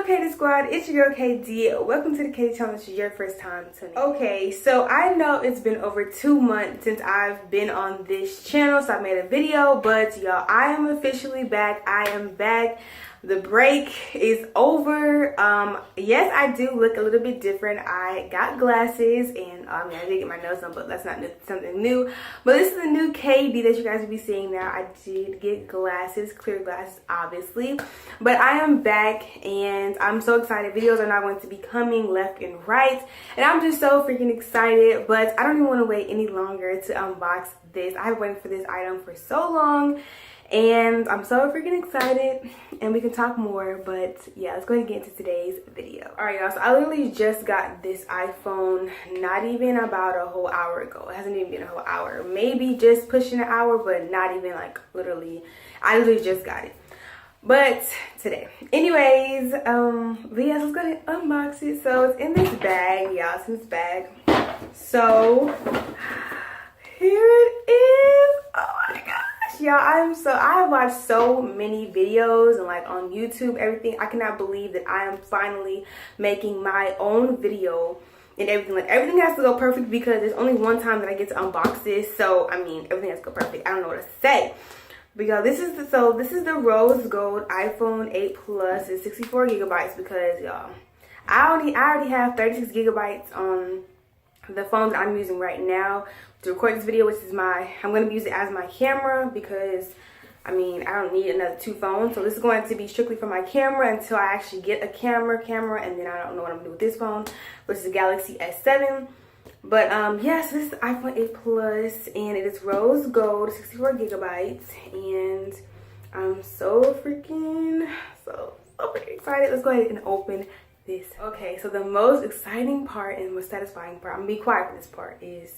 KD Squad? It's your girl KD. Welcome to the KD channel. This is your first time tuning in. Okay, so I know it's been over 2 months since I've been on this channel, so I made a video, but y'all, I am officially back. I am back. The break is over. Yes, I do look a little bit different. I got glasses and I did get my nose done, but that's not something new. But this is the new KD that you guys will be seeing now. I did get glasses, clear glasses, obviously. But I am back and I'm so excited. Videos are now going to be coming left and right. And I'm just so freaking excited. But I don't even want to wait any longer to unbox this. I've been waiting for this item for so long. And I'm so freaking excited, and we can talk more, but yeah, let's go ahead and get into today's video. All right, y'all, so I literally just got this iPhone not even about a whole hour ago. It hasn't even been a whole hour, maybe just pushing an hour, but not even like literally. I literally just got it, but today. Anyways, but yeah, let's go ahead and unbox it. So it's in this bag, y'all. It's in this bag. So here it is. Oh my god. Y'all, I have watched so many videos and like on YouTube, everything. I cannot believe that I am finally making my own video and everything. Like everything has to go perfect because there's only one time that I get to unbox this. So I mean, everything has to go perfect. I don't know what to say. But y'all, this is the rose gold iPhone 8 Plus. It's 64 gigabytes because y'all, I already have 36 gigabytes on the phone that I'm using right now to record this video, which is I'm going to use it as my camera because I mean I don't need another 2 phones. So this is going to be strictly for my camera until I actually get a camera, and then I don't know what I'm gonna do with this phone, which is a Galaxy S7. But yes, this is the iPhone 8 Plus and it is rose gold, 64 gigabytes, and I'm so freaking excited. Let's go ahead and open this. Okay, so the most exciting part and most satisfying part, I'm gonna be quiet for this part, is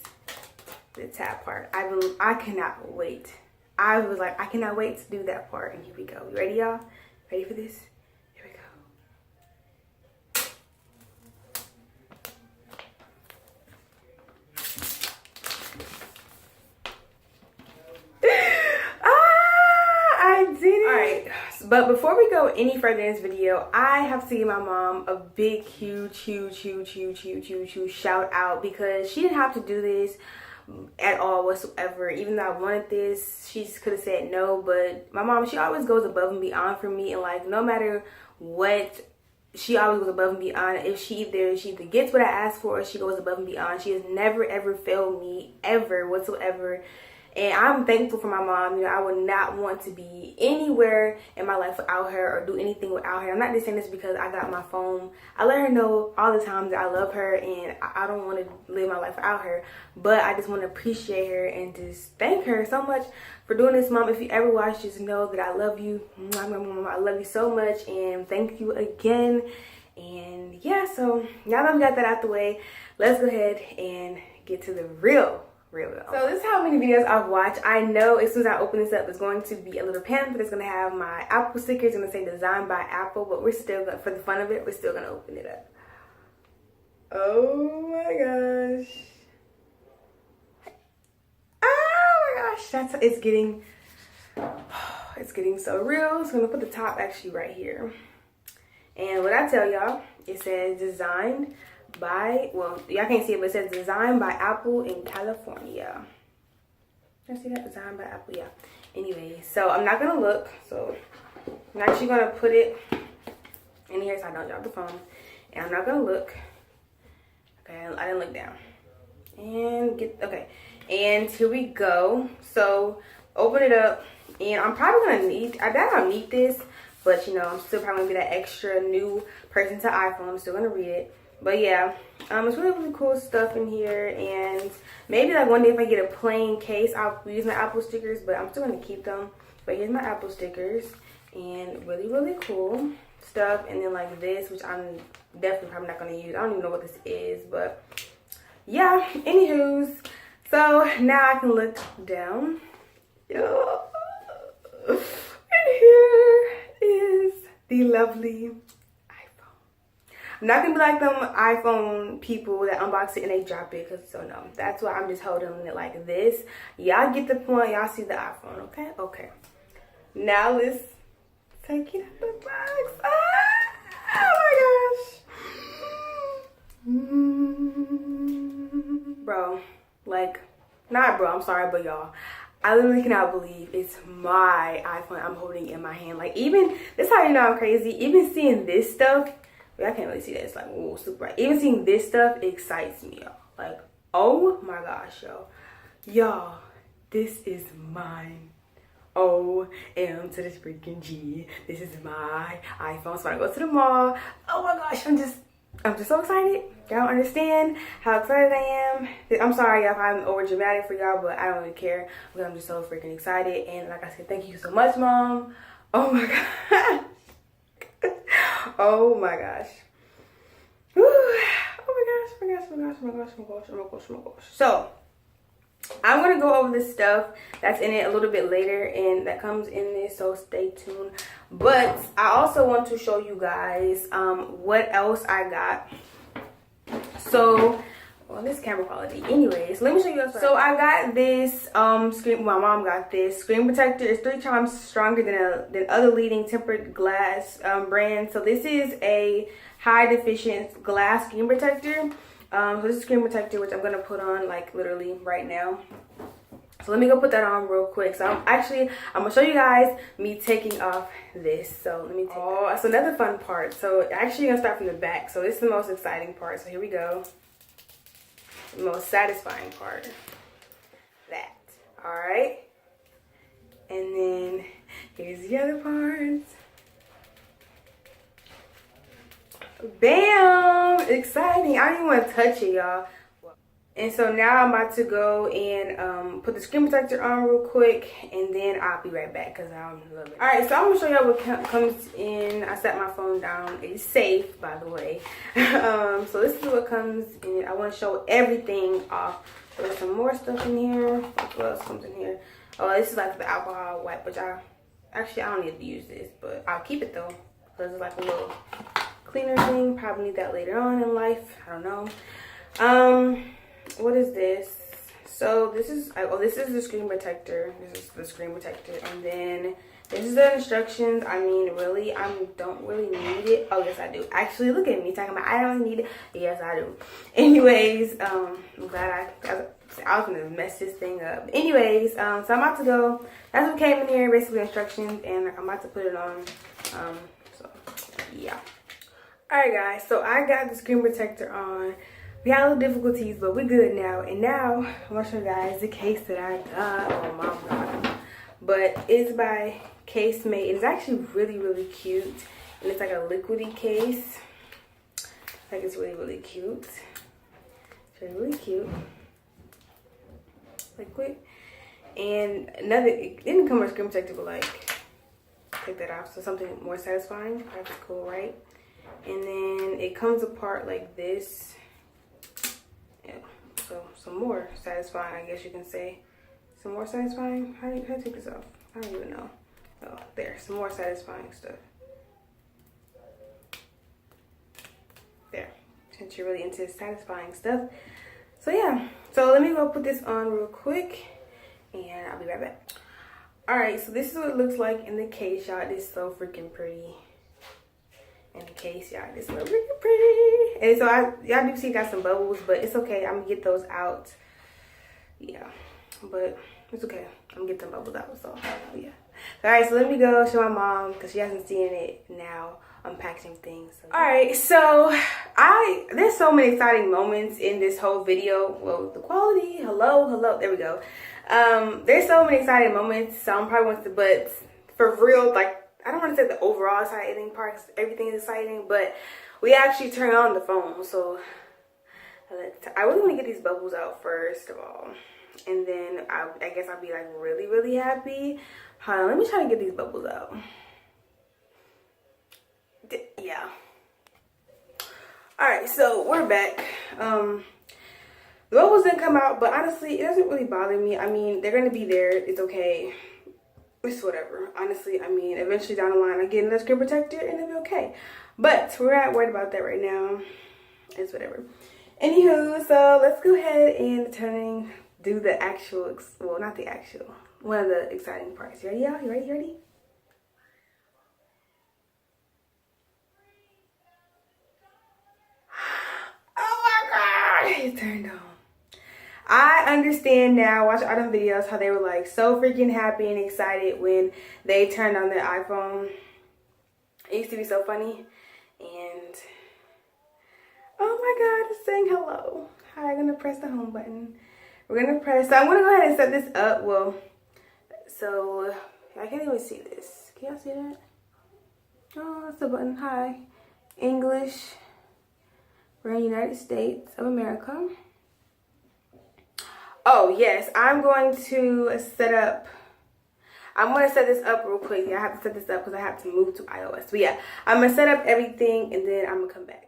the tab part. I cannot wait. I was like, I cannot wait to do that part, and here we go. You ready, y'all? Ready for this? Here we go. I did it. All right, but before we go any further in this video, I have to give my mom a big, huge shout out because she didn't have to do this at all whatsoever. Even though I wanted this, she just could have said no. But my mom, she always goes above and beyond for me, and like no matter what, she always goes above and beyond. If she either gets what I asked for, or she goes above and beyond. She has never ever failed me ever whatsoever. And I'm thankful for my mom. You know, I would not want to be anywhere in my life without her or do anything without her. I'm not just saying this because I got my phone. I let her know all the time that I love her and I don't want to live my life without her. But I just want to appreciate her and just thank her so much for doing this, Mom. If you ever watch, just know that I love you. I love you so much and thank you again. And yeah, so now that I've got that out the way, let's go ahead and get to the real. So this is how many videos I've watched. I know as soon as I open this up, there's going to be a little pamphlet that's going to have my Apple stickers. It's going to say designed by Apple, but we're still going, for the fun of it, we're still going to open it up. Oh my gosh. Oh my gosh. It's getting so real. So I'm going to put the top actually right here. And what I tell y'all, it says designed by, well, y'all can't see it, but it says designed by Apple in California. Can I see that? Designed by Apple, yeah. Anyway, so I'm not gonna look, so I'm actually gonna put it in here so I don't drop the phone, and I'm not gonna look. Okay, I didn't look down. And and here we go. So open it up, and I'm probably gonna need, I doubt I'll need this, but you know, I'm still probably gonna be that extra new person to iPhone. I'm still gonna read it. But yeah, it's really cool stuff in here, and maybe like one day if I get a plain case, I'll use my Apple stickers, but I'm still gonna keep them. But here's my Apple stickers, and really cool stuff. And then like this, which I'm definitely probably not gonna use. I don't even know what this is, but yeah. Anywho's, so now I can look down. Yeah. And here is the lovely. I'm not gonna be like them iPhone people that unbox it and they drop it, because so no, that's why I'm just holding it like this. Y'all get the point. Y'all see the iPhone, okay? Okay. Now let's take it out the box. Oh Like, not bro, I'm sorry, but y'all, I literally cannot believe it's my iPhone I'm holding in my hand. Like, even, this is how you know I'm crazy. Even seeing this stuff, I can't really see that. It's like, ooh, super bright. Even seeing this stuff excites me, y'all. Like, oh my gosh, y'all. Y'all, this is mine. O-M to the freaking G. This is my iPhone. So I go to the mall. Oh my gosh, I'm just so excited. Y'all don't understand how excited I am. I'm sorry if I'm over dramatic for y'all, but I don't really care because I'm just so freaking excited. And like I said, thank you so much, Mom. Oh my god. Oh my gosh. Woo. Oh my gosh, oh my gosh, oh my gosh, oh my gosh, oh my gosh, oh my gosh. So I'm gonna go over the stuff that's in it a little bit later, and that comes in this, so stay tuned. But I also want to show you guys what else I got. So, well, this camera quality. Anyways, let me show you guys. So I got this screen. My mom got this screen protector. It's 3 times stronger than other leading tempered glass brands. So this is a high definition glass screen protector. So this is a screen protector, which I'm gonna put on like literally right now. So let me go put that on real quick. So I'm gonna show you guys me taking off this. So let me take that's another fun part. So actually gonna start from the back. So this is the most exciting part. So here we go. The most satisfying part. That. Alright. And then here's the other parts. Bam! Exciting. I don't even want to touch it, y'all. And so now I'm about to go and put the screen protector on real quick, and then I'll be right back because I don't love it. Alright, so I'm going to show y'all what comes in. I set my phone down. It's safe, by the way. So this is what comes in. I want to show everything off. There's some more stuff in here. What else comes in here? Oh, this is like the alcohol wipe, which I don't need to use this, but I'll keep it though because it's like a little cleaner thing. Probably need that later on in life. I don't know. What is this? So this is the screen protector. This is the screen protector, and then this is the instructions. I mean, really, I don't really need it. Oh yes, I do. Actually, look at me talking about I don't need it. Yes, I do. Anyways, I'm glad I was gonna mess this thing up. Anyways, so I'm about to go. That's what came in here, basically instructions, and I'm about to put it on. So yeah. Alright guys, so I got the screen protector on. We had a little difficulties, but we're good now. And now I'm gonna show you guys the case that I got. Oh my god. But it's by Casemate. It's actually really, really cute. And it's like a liquidy case. Like it's really, really cute. It's really, really cute. Liquid. And it didn't come with a screen protector, but like take that off. So something more satisfying. That's cool, right? And then it comes apart like this. Yeah, so some more satisfying, I guess you can say. Some more satisfying. How do I take this off? I don't even know. Oh, there, some more satisfying stuff. There, since you're really into satisfying stuff. So yeah, so let me go put this on real quick and I'll be right back. Alright, so this is what it looks like in the case, y'all. It's so freaking pretty. In the case, y'all, it's so freaking pretty. And so y'all do see it got some bubbles, but it's okay. I'm gonna get those out. Yeah, but it's okay. I'm gonna get them bubbles out. So yeah. All right, so let me go show my mom because she hasn't seen it now. Unpacking things. So, all right, so there's so many exciting moments in this whole video. Well, the quality. Hello. There we go. There's so many exciting moments. So I'm probably but for real, like. I don't want to say the overall exciting part because everything is exciting, but we actually turn on the phone. So I really want to get these bubbles out first of all. And then I guess I'll be like really, really happy. Hold on, let me try to get these bubbles out. Yeah. Alright, so we're back. The bubbles didn't come out, but honestly, it doesn't really bother me. I mean, they're going to be there. It's okay. It's whatever. Honestly, I mean, eventually down the line, I get another screen protector and it'll be okay. But we're not worried about that right now. It's whatever. Anywho, so let's go ahead and do the actual, well, not the actual, one of the exciting parts. You ready, y'all? You ready? Oh my God! It turned on. I understand now, watch all them videos, how they were like so freaking happy and excited when they turned on their iPhone. It used to be so funny. And oh my God, it's saying hello. Hi, I'm gonna press the home button. We're gonna press, so I'm gonna go ahead and set this up. Well, so I can't even see this. Can y'all see that? Oh, that's the button. Hi. English. We're in the United States of America. Oh, yes. I'm going to set this up real quick. I have to set this up because I have to move to iOS. But yeah, I'm going to set up everything and then I'm going to come back.